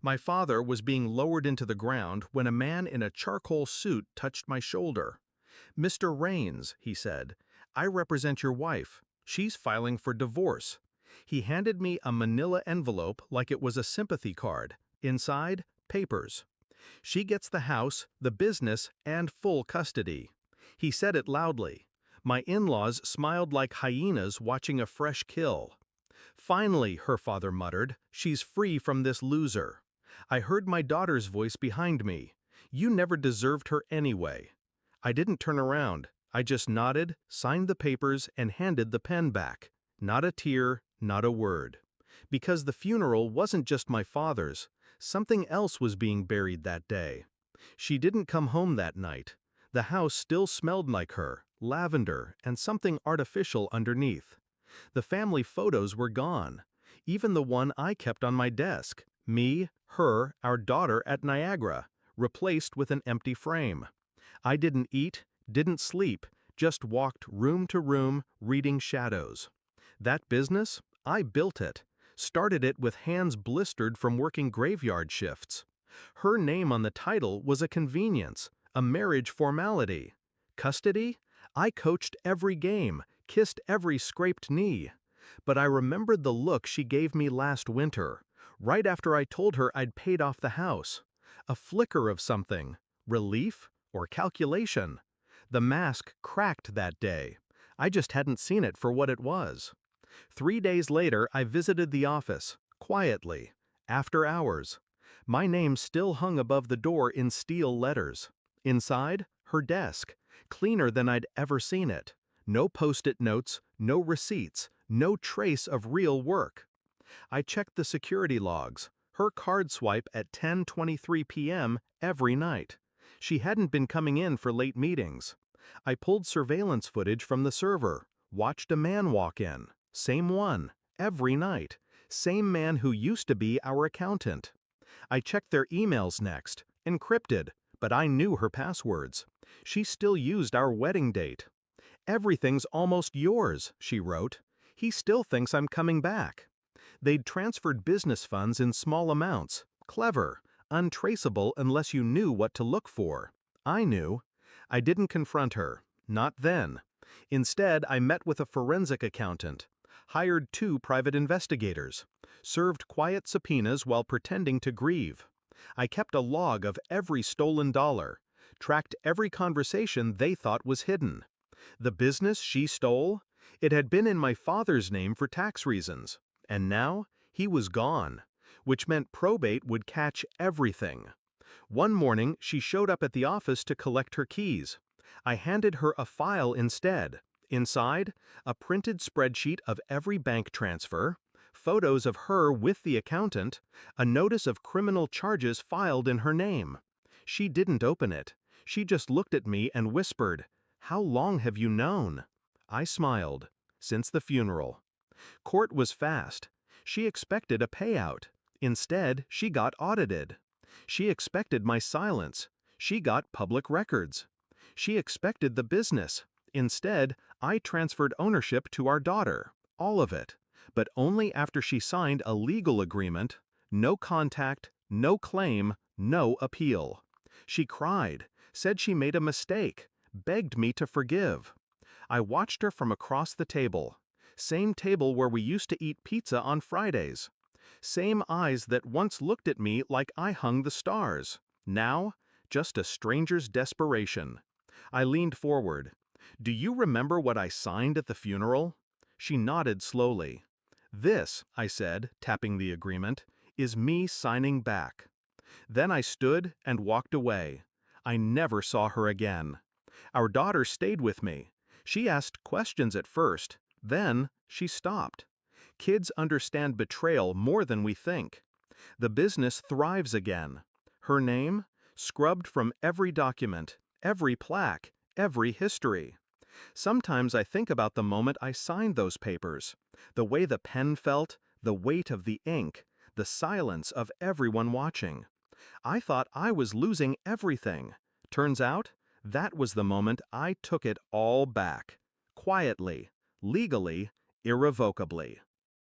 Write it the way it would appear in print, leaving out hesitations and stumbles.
My father was being lowered into the ground when a man in a charcoal suit touched my shoulder. "Mr. Rains," he said, "I represent your wife. She's filing for divorce." He handed me a manila envelope like it was a sympathy card. Inside, papers. "She gets the house, the business, and full custody." He said it loudly. My in-laws smiled like hyenas watching a fresh kill. "Finally," her father muttered, "she's free from this loser." I heard my daughter's voice behind me. "You never deserved her anyway." I didn't turn around. I just nodded, signed the papers, and handed the pen back. Not a tear, not a word. Because the funeral wasn't just my father's. Something else was being buried that day. She didn't come home that night. The house still smelled like her, lavender, and something artificial underneath. The family photos were gone. Even the one I kept on my desk. Me, her, our daughter at Niagara, replaced with an empty frame. I didn't eat, didn't sleep, just walked room to room, reading shadows. That business? I built it. Started it with hands blistered from working graveyard shifts. Her name on the title was a convenience, a marriage formality. Custody? I coached every game, kissed every scraped knee. But I remembered the look she gave me last winter, right after I told her I'd paid off the house. A flicker of something. Relief? Or calculation? The mask cracked that day. I just hadn't seen it for what it was. 3 days later, I visited the office, quietly, after hours. My name still hung above the door in steel letters. Inside, her desk, cleaner than I'd ever seen it. No post-it notes, no receipts, no trace of real work. I checked the security logs, her card swipe at 10:23 p.m. every night. She hadn't been coming in for late meetings. I pulled surveillance footage from the server, watched a man walk in. Same one, every night. Same man who used to be our accountant. I checked their emails next, encrypted, but I knew her passwords. She still used our wedding date. "Everything's almost yours," she wrote. "He still thinks I'm coming back." They'd transferred business funds in small amounts. Clever, untraceable unless you knew what to look for. I knew. I didn't confront her. Not then. Instead, I met with a forensic accountant, hired 2 private investigators, served quiet subpoenas while pretending to grieve. I kept a log of every stolen dollar, tracked every conversation they thought was hidden. The business she stole? It had been in my father's name for tax reasons. And now, he was gone, which meant probate would catch everything. One morning, she showed up at the office to collect her keys. I handed her a file instead. Inside, a printed spreadsheet of every bank transfer, photos of her with the accountant, a notice of criminal charges filed in her name. She didn't open it. She just looked at me and whispered, "How long have you known?" I smiled. "Since the funeral." Court was fast. She expected a payout. Instead, she got audited. She expected my silence. She got public records. She expected the business. Instead, I transferred ownership to our daughter, all of it, but only after she signed a legal agreement. No contact, no claim, no appeal. She cried, said she made a mistake, begged me to forgive. I watched her from across the table. Same table where we used to eat pizza on Fridays. Same eyes that once looked at me like I hung the stars. Now, just a stranger's desperation. I leaned forward. "Do you remember what I signed at the funeral?" She nodded slowly. "This," I said, tapping the agreement, "is me signing back." Then I stood and walked away. I never saw her again. Our daughter stayed with me. She asked questions at first, then she stopped. Kids understand betrayal more than we think. The business thrives again. Her name? Scrubbed from every document, every plaque, every history. Sometimes I think about the moment I signed those papers, the way the pen felt, the weight of the ink, the silence of everyone watching. I thought I was losing everything. Turns out, that was the moment I took it all back. Quietly, legally, irrevocably.